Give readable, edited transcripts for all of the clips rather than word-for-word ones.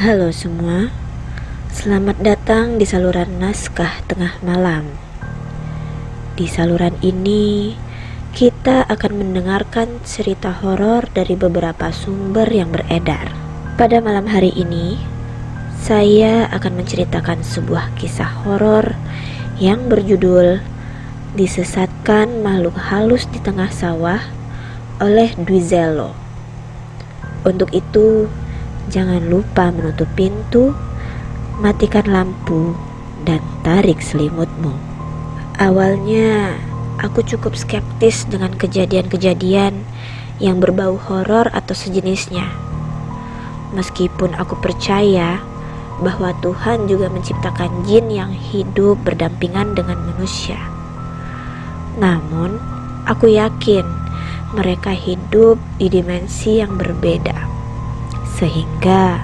Halo semua, selamat datang di saluran Naskah Tengah Malam. Di saluran ini, kita akan mendengarkan cerita horor dari beberapa sumber yang beredar. Pada malam hari ini, saya akan menceritakan sebuah kisah horor yang berjudul Disesatkan Makhluk Halus di Tengah Sawah oleh Dwizelo. Untuk itu, jangan lupa menutup pintu, matikan lampu, dan tarik selimutmu. Awalnya, aku cukup skeptis dengan kejadian-kejadian yang berbau horor atau sejenisnya. Meskipun aku percaya bahwa Tuhan juga menciptakan jin yang hidup berdampingan dengan manusia. Namun, aku yakin mereka hidup di dimensi yang berbeda, sehingga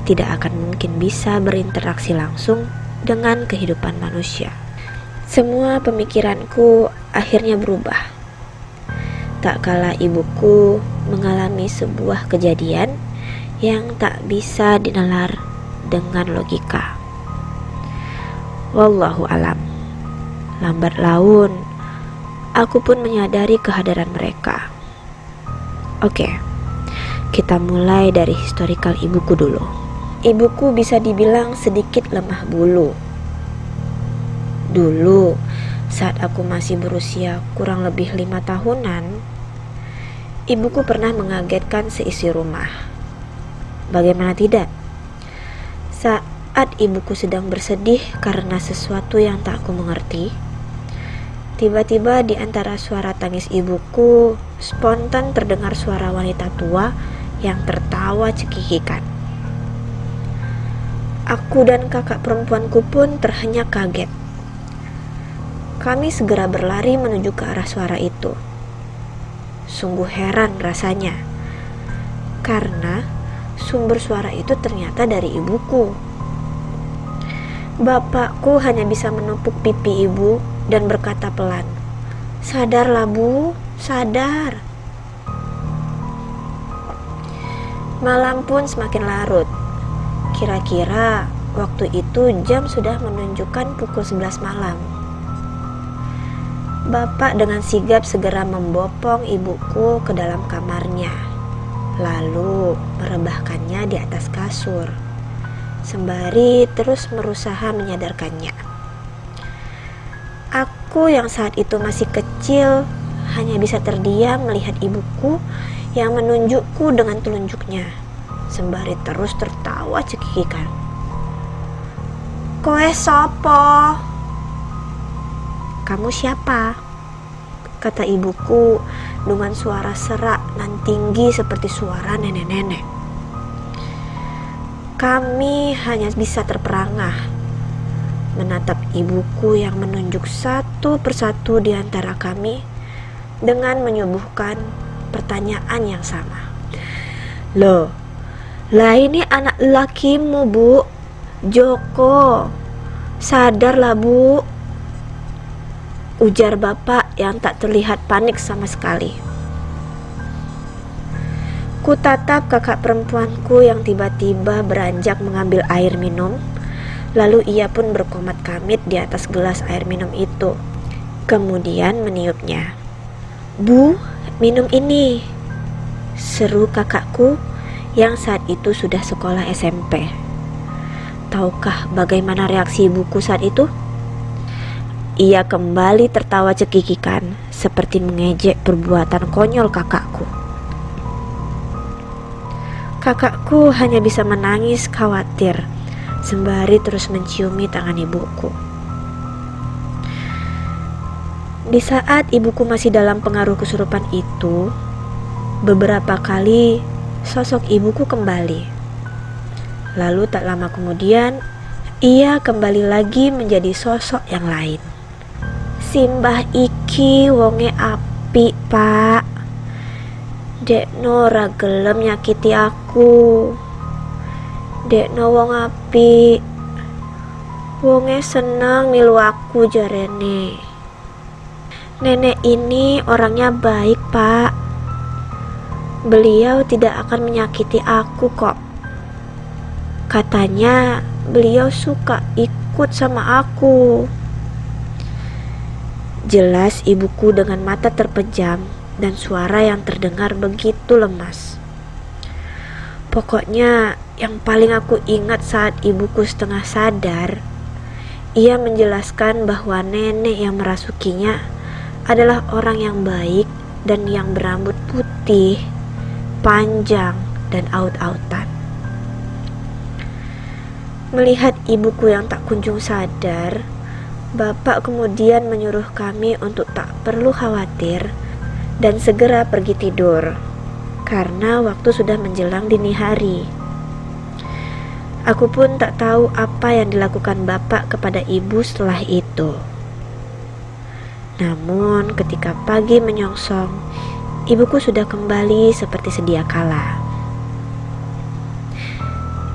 tidak akan mungkin bisa berinteraksi langsung dengan kehidupan manusia. Semua pemikiranku akhirnya berubah. Tak kala ibuku mengalami sebuah kejadian yang tak bisa dinalar dengan logika. Wallahu alam. Lambat laun, aku pun menyadari kehadiran mereka. Oke, kita mulai dari historikal ibuku dulu. Ibuku bisa dibilang sedikit lemah bulu. Dulu, saat aku masih berusia kurang lebih 5 tahunan, ibuku pernah mengagetkan seisi rumah. Bagaimana tidak? Saat ibuku sedang bersedih karena sesuatu yang tak aku mengerti, tiba-tiba di antara suara tangis ibuku, spontan terdengar suara wanita tua yang tertawa cekikikan. Aku dan kakak perempuanku pun terhenyak kaget. Kami segera berlari menuju ke arah suara itu. Sungguh heran rasanya, karena sumber suara itu ternyata dari ibuku. Bapakku hanya bisa menepuk pipi ibu dan berkata pelan, "Sadarlah Bu, sadar." Malam pun semakin larut. Kira-kira waktu itu jam sudah menunjukkan pukul 11 malam. Bapak dengan sigap segera membopong ibuku ke dalam kamarnya, lalu merebahkannya di atas kasur, sembari terus berusaha menyadarkannya. Aku yang saat itu masih kecil hanya bisa terdiam melihat ibuku yang menunjukku dengan telunjuknya, sembari terus tertawa cekikikan. "Koe sopo?" "Kamu siapa?" kata ibuku dengan suara serak dan tinggi seperti suara nenek-nenek. Kami hanya bisa terperangah menatap ibuku yang menunjuk satu persatu di antara kami dengan menyuguhkan pertanyaan yang sama. "Loh, lah ini anak lakimu Bu, Joko. Sadarlah Bu," ujar bapak yang tak terlihat panik sama sekali. Kutatap kakak perempuanku yang tiba-tiba beranjak mengambil air minum, lalu ia pun berkomat kamit di atas gelas air minum itu, kemudian meniupnya. "Bu, minum ini," seru kakakku yang saat itu sudah sekolah SMP. Tahukah bagaimana reaksi ibuku saat itu? Ia kembali tertawa cekikikan, seperti mengejek perbuatan konyol kakakku. Kakakku hanya bisa menangis khawatir, sembari terus menciumi tangan ibuku. Di saat ibuku masih dalam pengaruh kesurupan itu, beberapa kali sosok ibuku kembali. Lalu tak lama kemudian, ia kembali lagi menjadi sosok yang lain. "Simbah iki wonge apik, Pak. Dekno ora gelem nyakiti aku. Dekno wong apik. Wonge seneng milu aku," jarene. "Nenek ini orangnya baik, Pak. Beliau tidak akan menyakiti aku kok." Katanya beliau suka ikut sama aku. Jelas ibuku dengan mata terpejam dan suara yang terdengar begitu lemas. Pokoknya yang paling aku ingat saat ibuku setengah sadar, ia menjelaskan bahwa nenek yang merasukinya adalah orang yang baik dan yang berambut putih, panjang, dan aut-autan. Melihat ibuku yang tak kunjung sadar, bapak kemudian menyuruh kami untuk tak perlu khawatir dan segera pergi tidur, karena waktu sudah menjelang dini hari. Aku pun tak tahu apa yang dilakukan bapak kepada ibu setelah itu. Namun ketika pagi menyongsong, ibuku sudah kembali seperti sedia kala.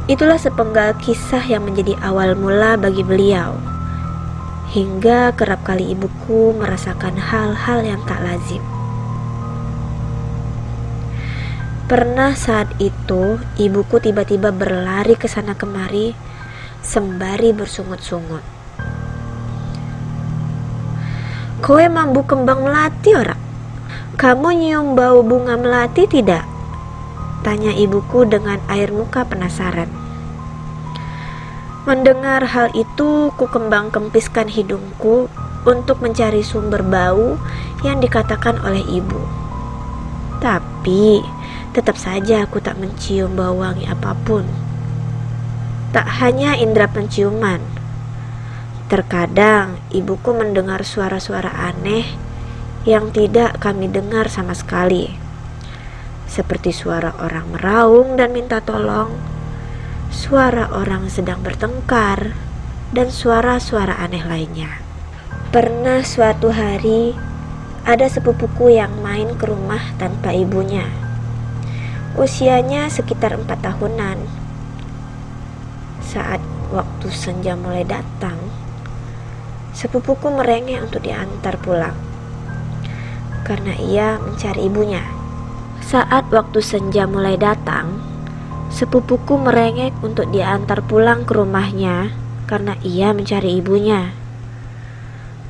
Itulah sepenggal kisah yang menjadi awal mula bagi beliau, hingga kerap kali ibuku merasakan hal-hal yang tak lazim. Pernah saat itu, ibuku tiba-tiba berlari ke sana kemari sembari bersungut-sungut. "Kowe mambu kembang melati ora? Kamu nyium bau bunga melati tidak?" tanya ibuku dengan air muka penasaran. Mendengar hal itu, ku kembang kempiskan hidungku untuk mencari sumber bau yang dikatakan oleh ibu. Tapi tetap saja aku tak mencium bau wangi apapun. Tak hanya indera penciuman, terkadang ibuku mendengar suara-suara aneh yang tidak kami dengar sama sekali, seperti suara orang meraung dan minta tolong, suara orang sedang bertengkar, dan suara-suara aneh lainnya. Pernah suatu hari, ada sepupuku yang main ke rumah tanpa ibunya. Usianya sekitar 4 tahunan. Saat waktu senja mulai datang, sepupuku merengek untuk diantar pulang, karena ia mencari ibunya. Saat waktu senja mulai datang, sepupuku merengek untuk diantar pulang ke rumahnya karena ia mencari ibunya.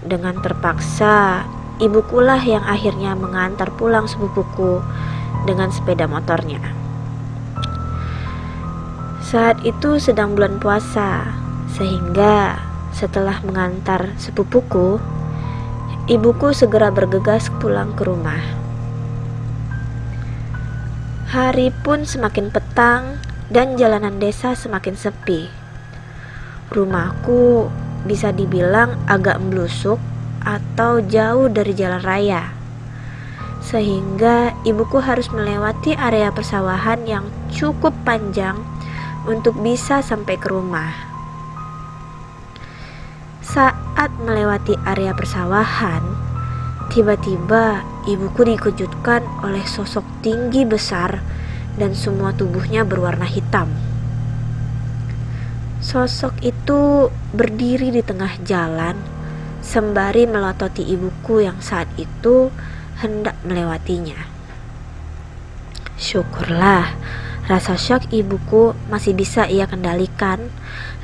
Dengan terpaksa, ibukulah yang akhirnya mengantar pulang sepupuku dengan sepeda motornya. Saat itu sedang bulan puasa, sehingga setelah mengantar sepupuku, ibuku segera bergegas pulang ke rumah. Hari pun semakin petang dan jalanan desa semakin sepi. Rumahku bisa dibilang agak melusuk atau jauh dari jalan raya, sehingga ibuku harus melewati area persawahan yang cukup panjang untuk bisa sampai ke rumah. Saat melewati area persawahan, tiba-tiba ibuku dikejutkan oleh sosok tinggi besar dan semua tubuhnya berwarna hitam. Sosok itu berdiri di tengah jalan sembari melototi ibuku yang saat itu hendak melewatinya. Syukurlah, rasa syok ibuku masih bisa ia kendalikan.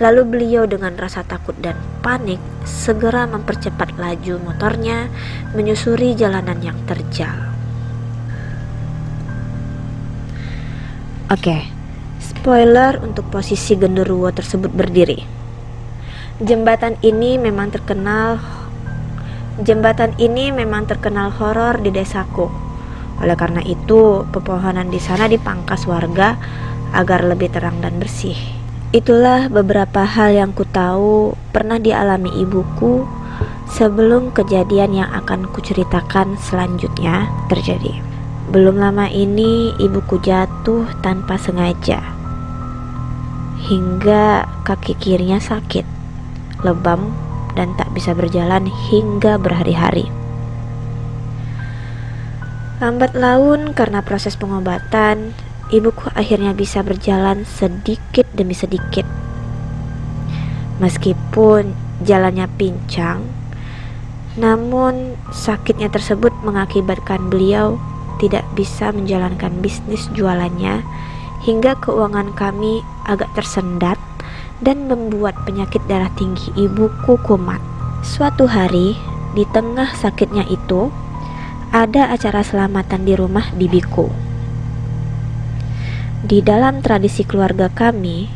Lalu beliau dengan rasa takut dan panik segera mempercepat laju motornya menyusuri jalanan yang terjal. Oke, spoiler untuk posisi genderuwo tersebut berdiri. Jembatan ini memang terkenal horor di desaku. Oleh karena itu, pepohonan di sana dipangkas warga agar lebih terang dan bersih. Itulah beberapa hal yang ku tahu pernah dialami ibuku sebelum kejadian yang akan kuceritakan selanjutnya terjadi. Belum lama ini ibuku jatuh tanpa sengaja, hingga kaki kirinya sakit, lebam, dan tak bisa berjalan hingga berhari-hari. Lambat laun karena proses pengobatan, ibuku akhirnya bisa berjalan sedikit demi sedikit. Meskipun jalannya pincang, namun sakitnya tersebut mengakibatkan beliau tidak bisa menjalankan bisnis jualannya hingga keuangan kami agak tersendat dan membuat penyakit darah tinggi ibuku kumat. Suatu hari, di tengah sakitnya itu, ada acara selamatan di rumah bibiku. Di dalam tradisi keluarga kami,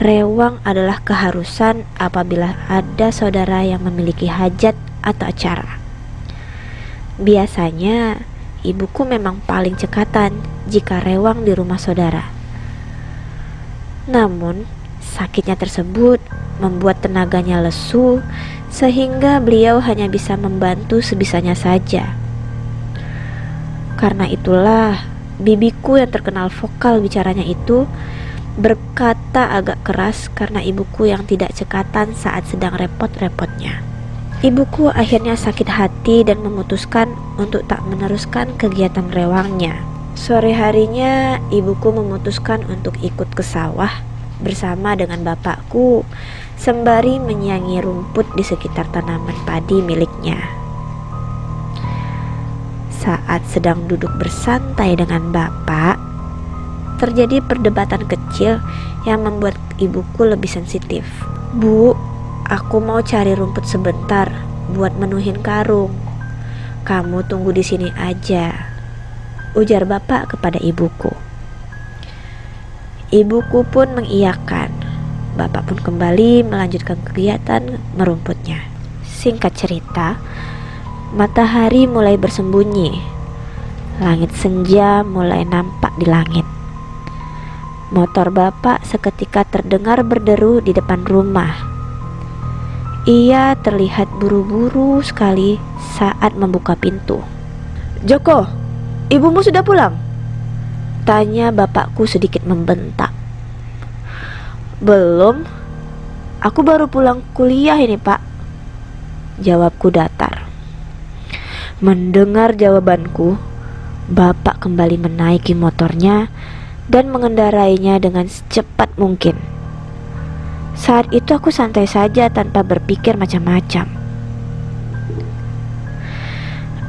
rewang adalah keharusan apabila ada saudara yang memiliki hajat atau acara. Biasanya, ibuku memang paling cekatan jika rewang di rumah saudara. Namun, sakitnya tersebut membuat tenaganya lesu sehingga beliau hanya bisa membantu sebisanya saja. Karena itulah, bibiku yang terkenal vokal bicaranya itu berkata agak keras karena ibuku yang tidak cekatan saat sedang repot-repotnya. Ibuku akhirnya sakit hati dan memutuskan untuk tak meneruskan kegiatan rewangnya. Sore harinya, ibuku memutuskan untuk ikut ke sawah bersama dengan bapakku sembari menyiangi rumput di sekitar tanaman padi miliknya. Saat sedang duduk bersantai dengan bapak, terjadi perdebatan kecil yang membuat ibuku lebih sensitif. "Bu, aku mau cari rumput sebentar buat menuhin karung. Kamu tunggu di sini aja," ujar bapak kepada ibuku. Ibuku pun mengiyakan. Bapak pun kembali melanjutkan kegiatan merumputnya. Singkat cerita, matahari mulai bersembunyi. Langit senja mulai nampak di langit. Motor bapak seketika terdengar berderu di depan rumah. Ia terlihat buru-buru sekali saat membuka pintu. "Joko, ibumu sudah pulang?" tanya bapakku sedikit membentak. "Belum, aku baru pulang kuliah ini, Pak," jawabku datar. Mendengar jawabanku, bapak kembali menaiki motornya dan mengendarainya dengan secepat mungkin. Saat itu aku santai saja tanpa berpikir macam-macam.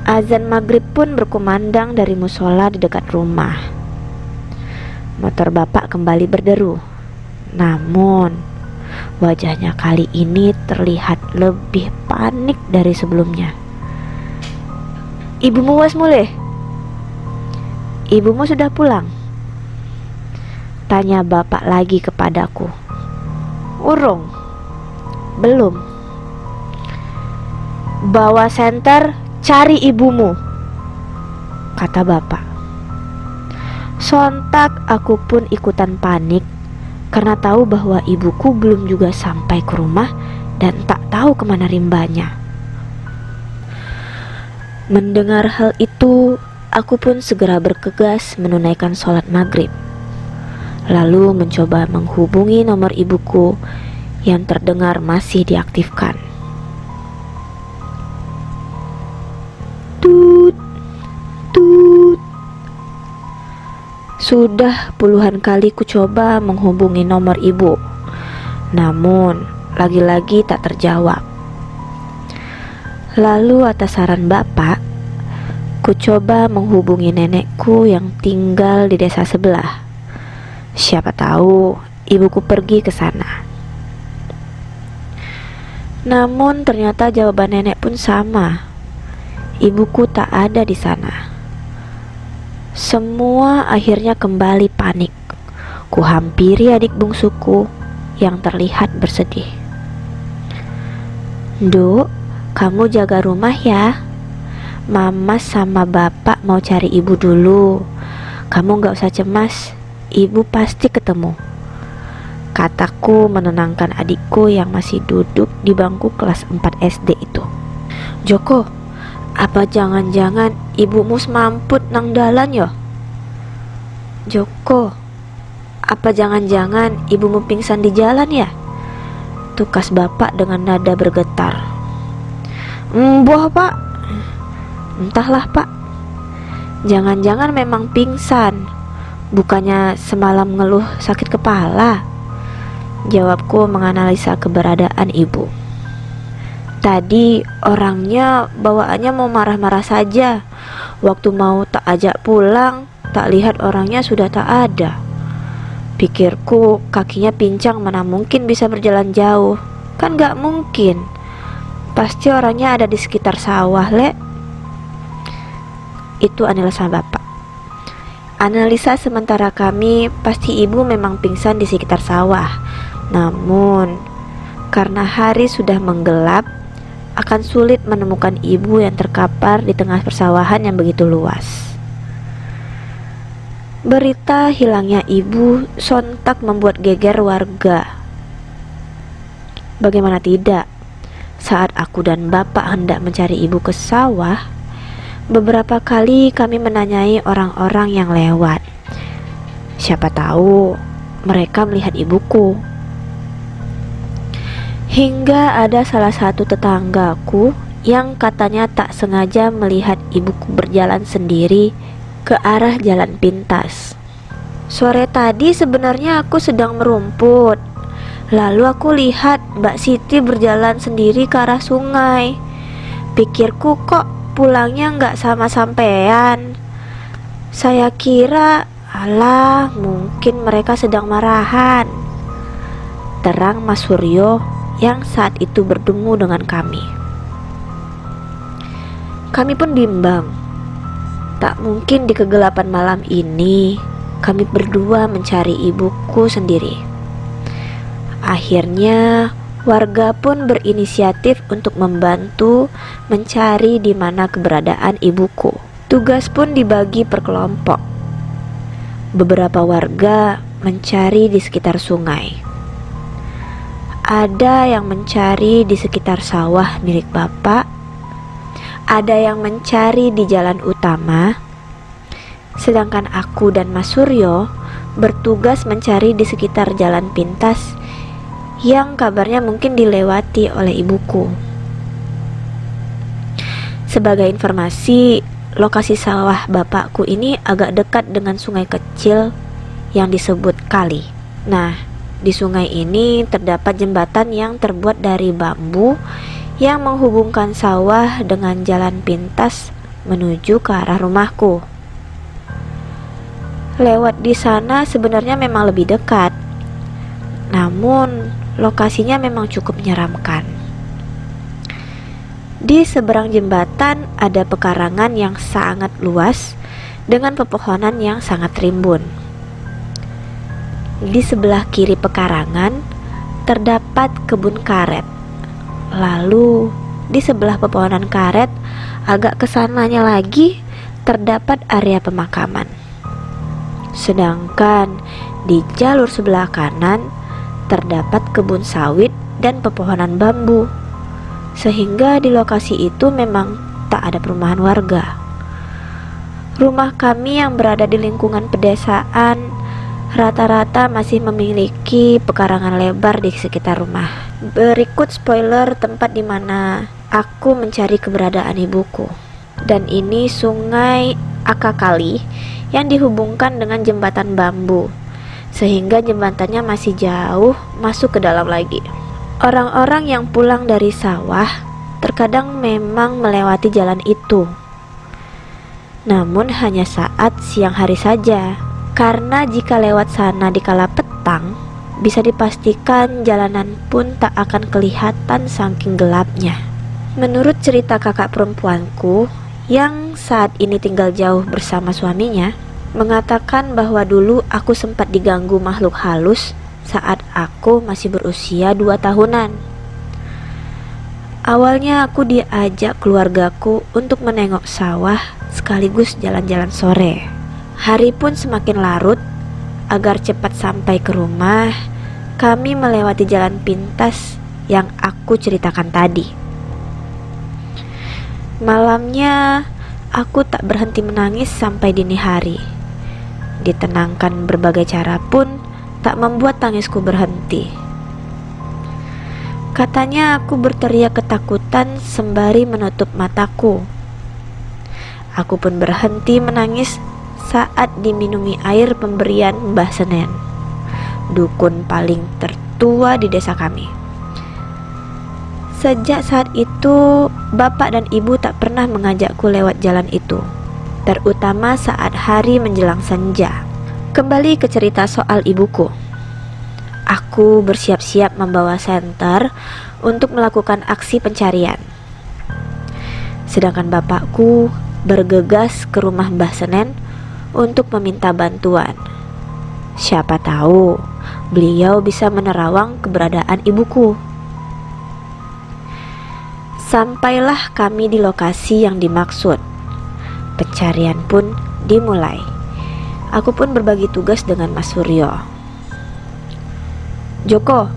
Azan maghrib pun berkumandang dari musola di dekat rumah. Motor bapak kembali berderu. Namun, wajahnya kali ini terlihat lebih panik dari sebelumnya. "Ibumu was mulih? Ibumu sudah pulang?" tanya bapak lagi kepadaku. "Urung, belum." "Bawa senter, cari ibumu," kata bapak. Sontak aku pun ikutan panik karena tahu bahwa ibuku belum juga sampai ke rumah dan tak tahu kemana rimbanya. Mendengar hal itu, aku pun segera bergegas menunaikan sholat maghrib. Lalu mencoba menghubungi nomor ibuku yang terdengar masih diaktifkan. Tut, tut. Sudah puluhan kali ku coba menghubungi nomor ibu, namun lagi-lagi tak terjawab. Lalu atas saran bapak, ku coba menghubungi nenekku yang tinggal di desa sebelah. Siapa tahu ibuku pergi ke sana. Namun ternyata jawaban nenek pun sama. Ibuku tak ada di sana. Semua akhirnya kembali panik. Ku hampiri adik bungsuku yang terlihat bersedih. "Duk, kamu jaga rumah ya. Mama sama bapak mau cari ibu dulu. Kamu gak usah cemas, ibu pasti ketemu," kataku menenangkan adikku yang masih duduk di bangku kelas 4 SD itu. "Joko, apa jangan-jangan ibumu semamput nang dalan yo? Joko, apa jangan-jangan ibumu pingsan di jalan ya?" tukas bapak dengan nada bergetar. "Mbah pak." "Entahlah pak, jangan-jangan memang pingsan, bukannya semalam ngeluh sakit kepala," jawabku menganalisa keberadaan ibu. "Tadi orangnya bawaannya mau marah-marah saja. Waktu mau tak ajak pulang, tak lihat orangnya sudah tak ada," Pikirku kakinya pincang, mana mungkin bisa berjalan jauh. Kan gak mungkin, pasti orangnya ada di sekitar sawah, Le. Itu analisa bapak. Analisa sementara kami, pasti ibu memang pingsan di sekitar sawah. Namun karena hari sudah menggelap, akan sulit menemukan ibu yang terkapar di tengah persawahan yang begitu luas. Berita hilangnya ibu sontak membuat geger warga. Bagaimana tidak, saat aku dan bapak hendak mencari ibu ke sawah, beberapa kali kami menanyai orang-orang yang lewat. Siapa tahu mereka melihat ibuku. Hingga ada salah satu tetanggaku yang katanya tak sengaja melihat ibuku berjalan sendiri ke arah jalan pintas. Sore tadi sebenarnya aku sedang merumput. Lalu aku lihat Mbak Siti berjalan sendiri ke arah sungai. Pikirku kok pulangnya nggak sama sampean. Saya kira, alah, mungkin mereka sedang marahan. Terang Mas Suryo yang saat itu bertemu dengan kami. Kami pun bimbang. Tak mungkin di kegelapan malam ini kami berdua mencari ibuku sendiri. Akhirnya warga pun berinisiatif untuk membantu mencari di mana keberadaan ibuku. Tugas pun dibagi per kelompok. Beberapa warga mencari di sekitar sungai. Ada yang mencari di sekitar sawah milik bapak. Ada yang mencari di jalan utama, sedangkan aku dan Mas Suryo bertugas mencari di sekitar jalan pintas yang kabarnya mungkin dilewati oleh ibuku. Sebagai informasi, lokasi sawah bapakku ini agak dekat dengan sungai kecil yang disebut kali. Nah, di sungai ini terdapat jembatan yang terbuat dari bambu yang menghubungkan sawah dengan jalan pintas menuju ke arah rumahku. Lewat di sana sebenarnya memang lebih dekat, namun lokasinya memang cukup menyeramkan. Di seberang jembatan ada pekarangan yang sangat luas dengan pepohonan yang sangat rimbun. Di sebelah kiri pekarangan terdapat kebun karet. Lalu di sebelah pepohonan karet agak kesananya lagi terdapat area pemakaman. Sedangkan di jalur sebelah kanan terdapat kebun sawit dan pepohonan bambu. Sehingga di lokasi itu memang tak ada perumahan warga. Rumah kami yang berada di lingkungan pedesaan rata-rata masih memiliki pekarangan lebar di sekitar rumah. Berikut spoiler tempat di mana aku mencari keberadaan ibuku. Dan ini sungai Akakali yang dihubungkan dengan jembatan bambu, sehingga jembatannya masih jauh masuk ke dalam lagi. Orang-orang yang pulang dari sawah terkadang memang melewati jalan itu, namun hanya saat siang hari saja. Karena jika lewat sana di kala petang, bisa dipastikan jalanan pun tak akan kelihatan saking gelapnya. Menurut cerita kakak perempuanku yang saat ini tinggal jauh bersama suaminya, mengatakan bahwa dulu aku sempat diganggu makhluk halus saat aku masih berusia 2 tahunan. Awalnya aku diajak keluargaku untuk menengok sawah sekaligus jalan-jalan sore. Hari pun semakin larut. Agar cepat sampai ke rumah, kami melewati jalan pintas yang aku ceritakan tadi. Malamnya, aku tak berhenti menangis sampai dini hari. Ditenangkan berbagai cara pun tak membuat tangisku berhenti. Katanya aku berteriak ketakutan sembari menutup mataku. Aku pun berhenti menangis saat diminumi air pemberian Mbah Senen, dukun paling tertua di desa kami. Sejak saat itu, bapak dan ibu tak pernah mengajakku lewat jalan itu, terutama saat hari menjelang senja. Kembali ke cerita soal ibuku. Aku bersiap-siap membawa senter untuk melakukan aksi pencarian. Sedangkan bapakku bergegas ke rumah Mbah Senen untuk meminta bantuan. Siapa tahu beliau bisa menerawang keberadaan ibuku. Sampailah kami di lokasi yang dimaksud. Pencarian pun dimulai. Aku pun berbagi tugas dengan Mas Suryo. Joko,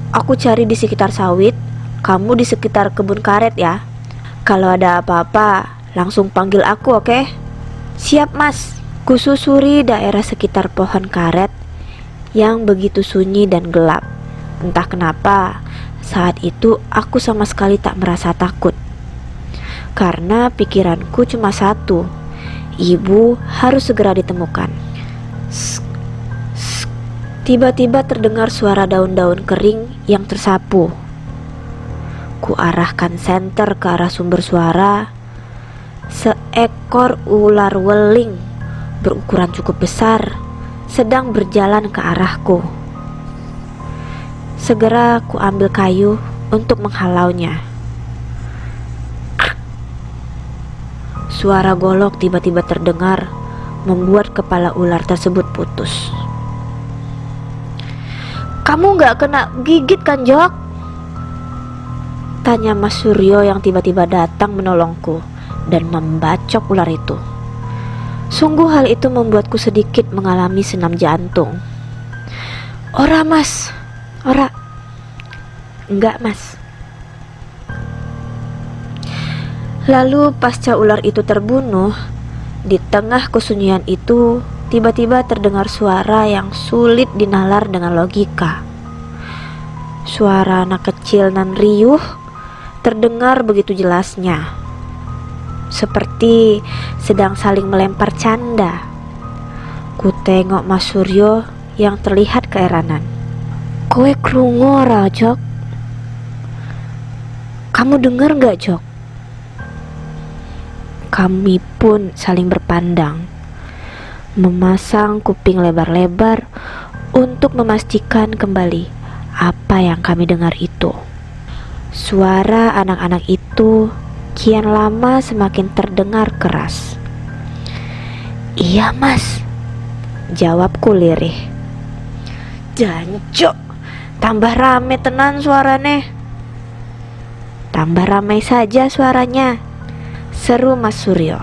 aku cari di sekitar sawit, kamu di sekitar kebun karet ya. Kalau ada apa-apa, langsung panggil aku, oke? Siap, Mas. Kususuri daerah sekitar pohon karet yang begitu sunyi dan gelap. Entah kenapa, saat itu aku sama sekali tak merasa takut. Karena pikiranku cuma satu, ibu harus segera ditemukan. Tiba-tiba terdengar suara daun-daun kering yang tersapu. Kuarahkan senter ke arah sumber suara. Seekor ular weling berukuran cukup besar sedang berjalan ke arahku. Segera ku ambil kayu untuk menghalaunya. Suara golok tiba-tiba terdengar, membuat kepala ular tersebut putus. Kamu gak kena gigit kan, Jok? Tanya Mas Suryo yang tiba-tiba datang menolongku dan membacok ular itu. Sungguh hal itu membuatku sedikit mengalami senam jantung. Ora, Mas. Ora. Enggak, Mas. Lalu pasca ular itu terbunuh, di tengah kesunyian itu tiba-tiba terdengar suara yang sulit dinalar dengan logika. Suara anak kecil nan riuh terdengar begitu jelasnya, seperti sedang saling melempar canda. Ku tengok Mas Suryo yang terlihat keheranan. Kowe krungu ora, Jok? Kamu dengar gak, Jok? Kami pun saling berpandang, memasang kuping lebar-lebar untuk memastikan kembali apa yang kami dengar itu. Suara anak-anak itu kian lama semakin terdengar keras. Iya, Mas, jawabku lirih. Jancuk, tambah rame tenan suarane. Tambah ramai saja suaranya, seru Mas Suryo.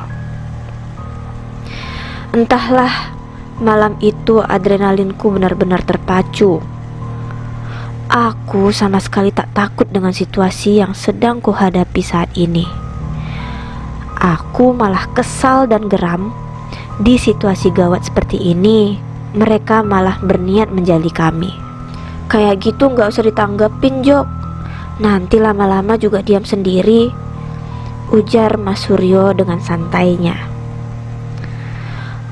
Entahlah, malam itu adrenalinku benar-benar terpacu. Aku sama sekali tak takut dengan situasi yang sedang kuhadapi saat ini. Aku malah kesal dan geram. Di situasi gawat seperti ini, mereka malah berniat menjali kami. Kayak gitu gak usah ditanggepin, Jok. Nanti lama-lama juga diam sendiri, ujar Mas Suryo dengan santainya.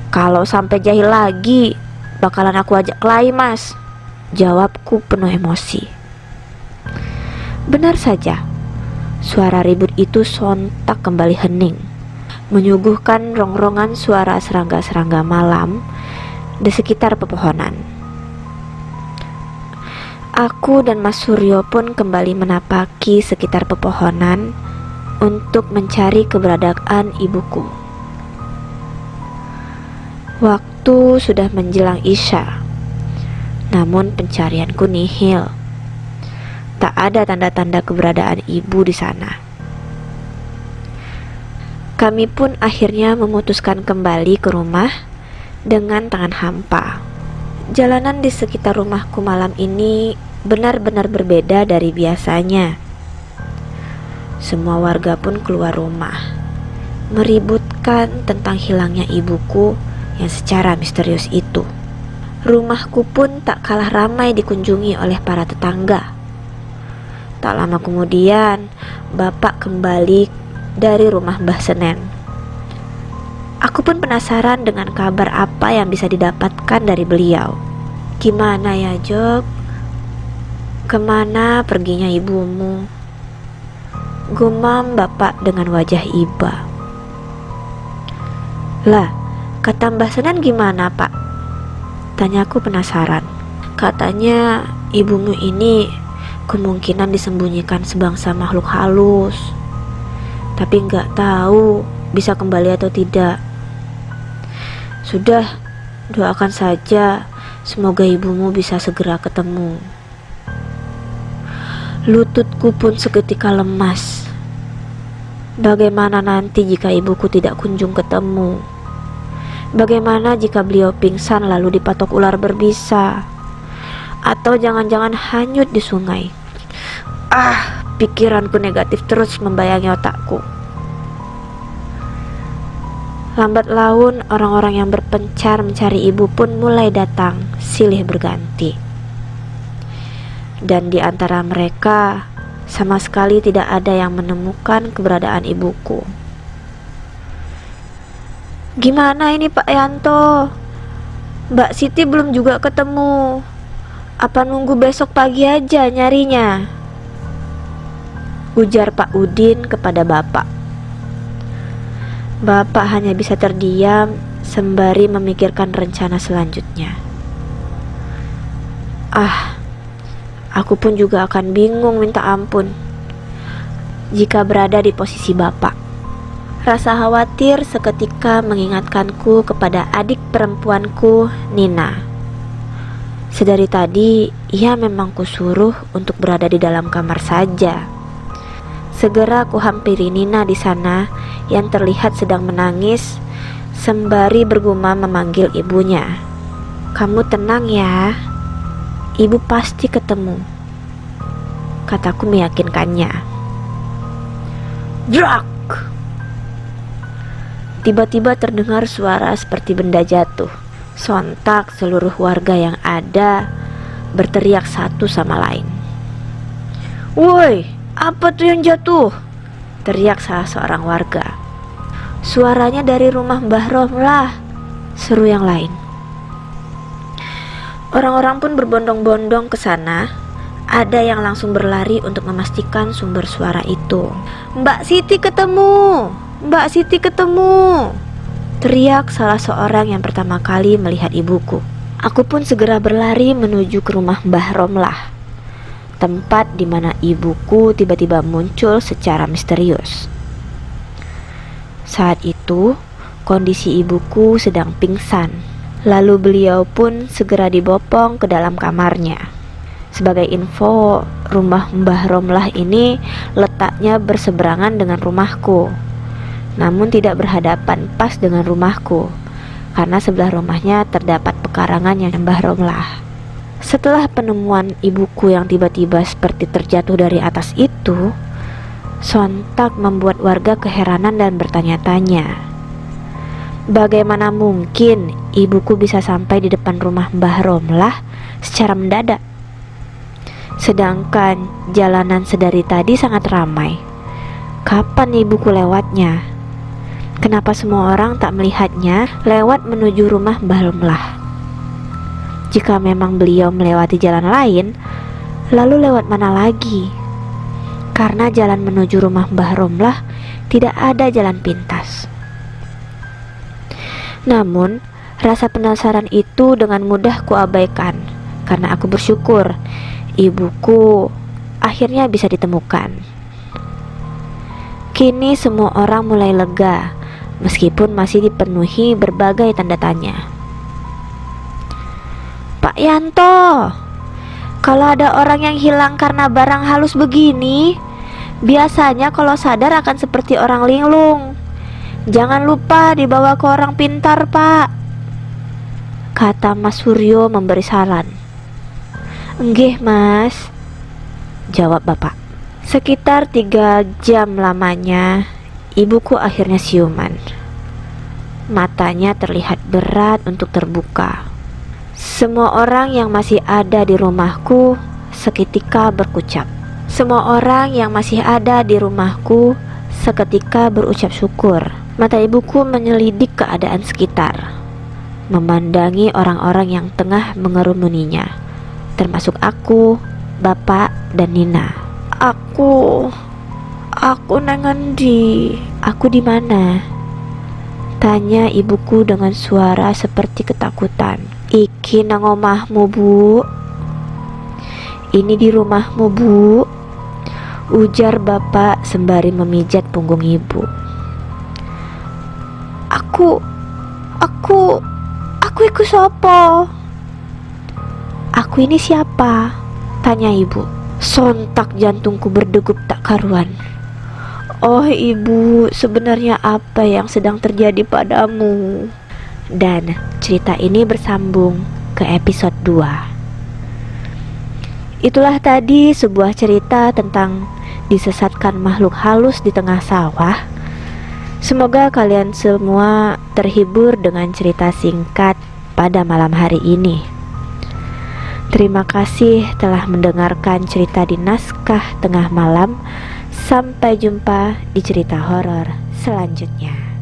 Kalau sampai jahil lagi, bakalan aku ajak kelahi, Mas, jawabku penuh emosi. Benar saja, suara ribut itu sontak kembali hening, menyuguhkan rongrongan suara serangga-serangga malam di sekitar pepohonan. Aku dan Mas Suryo pun kembali menapaki sekitar pepohonan untuk mencari keberadaan ibuku. Waktu sudah menjelang Isya, namun pencarianku nihil. Tak ada tanda-tanda keberadaan ibu di sana. Kami pun akhirnya memutuskan kembali ke rumah dengan tangan hampa. Jalanan di sekitar rumahku malam ini benar-benar berbeda dari biasanya. Semua warga pun keluar rumah, meributkan tentang hilangnya ibuku yang secara misterius itu. Rumahku pun tak kalah ramai dikunjungi oleh para tetangga. Tak lama kemudian, bapak kembali dari rumah Mbah Senen. Aku pun penasaran dengan kabar apa yang bisa didapatkan dari beliau. Gimana ya, Jok? Kemana perginya ibumu? Gumam bapak dengan wajah iba. Lah, kata Mbah Senen gimana, Pak? Tanyaku penasaran. Katanya ibumu ini kemungkinan disembunyikan sebangsa makhluk halus, tapi nggak tahu bisa kembali atau tidak. Sudah, doakan saja semoga ibumu bisa segera ketemu. Lututku pun seketika lemas. Bagaimana nanti jika ibuku tidak kunjung ketemu? Bagaimana jika beliau pingsan lalu dipatok ular berbisa? Atau jangan-jangan hanyut di sungai? Pikiranku negatif terus membayangi otakku. Lambat laun orang-orang yang berpencar mencari ibu pun mulai datang, silih berganti. Dan di antara mereka sama sekali tidak ada yang menemukan keberadaan ibuku. Gimana ini Pak Yanto? Mbak Siti belum juga ketemu. Apa nunggu besok pagi aja nyarinya? Ujar Pak Udin kepada bapak. Bapak hanya bisa terdiam sembari memikirkan rencana selanjutnya. Aku pun juga akan bingung minta ampun jika berada di posisi bapak. Rasa khawatir seketika mengingatkanku kepada adik perempuanku, Nina. Sedari tadi, ia memang kusuruh untuk berada di dalam kamar saja. Segera kuhampiri Nina di sana yang terlihat sedang menangis sembari bergumam memanggil ibunya. Kamu tenang ya, ibu pasti ketemu, kataku meyakinkannya. Drak! Tiba-tiba terdengar suara seperti benda jatuh. Sontak seluruh warga yang ada berteriak satu sama lain. Woi, apa tuh yang jatuh? Teriak salah seorang warga. Suaranya dari rumah Mbah Romlah, seru yang lain. Orang-orang pun berbondong-bondong ke sana. Ada yang langsung berlari untuk memastikan sumber suara itu. Mbak Siti ketemu! Mbak Siti ketemu! Teriak salah seorang yang pertama kali melihat ibuku. Aku pun segera berlari menuju ke rumah Mbah Romlah, tempat di mana ibuku tiba-tiba muncul secara misterius. Saat itu, kondisi ibuku sedang pingsan. Lalu beliau pun segera dibopong ke dalam kamarnya. Sebagai info, rumah Mbah Romlah ini letaknya berseberangan dengan rumahku, namun tidak berhadapan pas dengan rumahku, karena sebelah rumahnya terdapat pekarangan yang Mbah Romlah. Setelah penemuan ibuku yang tiba-tiba seperti terjatuh dari atas itu, sontak membuat warga keheranan dan bertanya-tanya, bagaimana mungkin ibuku bisa sampai di depan rumah Mbah Romlah secara mendadak? Sedangkan jalanan sedari tadi sangat ramai. Kapan ibuku lewatnya? Kenapa semua orang tak melihatnya lewat menuju rumah Mbah Romlah? Jika memang beliau melewati jalan lain, lalu lewat mana lagi? Karena jalan menuju rumah Mbah Romlah tidak ada jalan pintas. Namun, rasa penasaran itu dengan mudah kuabaikan, karena aku bersyukur ibuku akhirnya bisa ditemukan. Kini semua orang mulai lega, meskipun masih dipenuhi berbagai tanda tanya. Pak Yanto, kalau ada orang yang hilang karena barang halus begini, biasanya kalau sadar akan seperti orang linglung. Jangan lupa dibawa ke orang pintar, Pak, kata Mas Suryo memberi saran. Enggih Mas, jawab bapak. Sekitar 3 jam lamanya, ibuku akhirnya siuman. Matanya terlihat berat untuk terbuka. Semua orang yang masih ada di rumahku seketika berkucap. Semua orang yang masih ada di rumahku seketika berucap syukur. Mata ibuku menyelidik keadaan sekitar, memandangi orang-orang yang tengah mengerumuninya, termasuk aku, bapak, dan Nina. Aku nang endi? Aku di mana? Tanya ibuku dengan suara seperti ketakutan. Iki nang omahmu, Bu. Ini di rumahmu, Bu, ujar bapak sembari memijat punggung ibu. Aku iku sopo? Aku ini siapa? Tanya ibu. Sontak jantungku berdegup tak karuan. Oh ibu, sebenarnya apa yang sedang terjadi padamu? Dan cerita ini bersambung ke episode 2. Itulah tadi sebuah cerita tentang disesatkan makhluk halus di tengah sawah. Semoga kalian semua terhibur dengan cerita singkat pada malam hari ini. Terima kasih telah mendengarkan cerita di Naskah Tengah Malam. Sampai jumpa di cerita horor selanjutnya.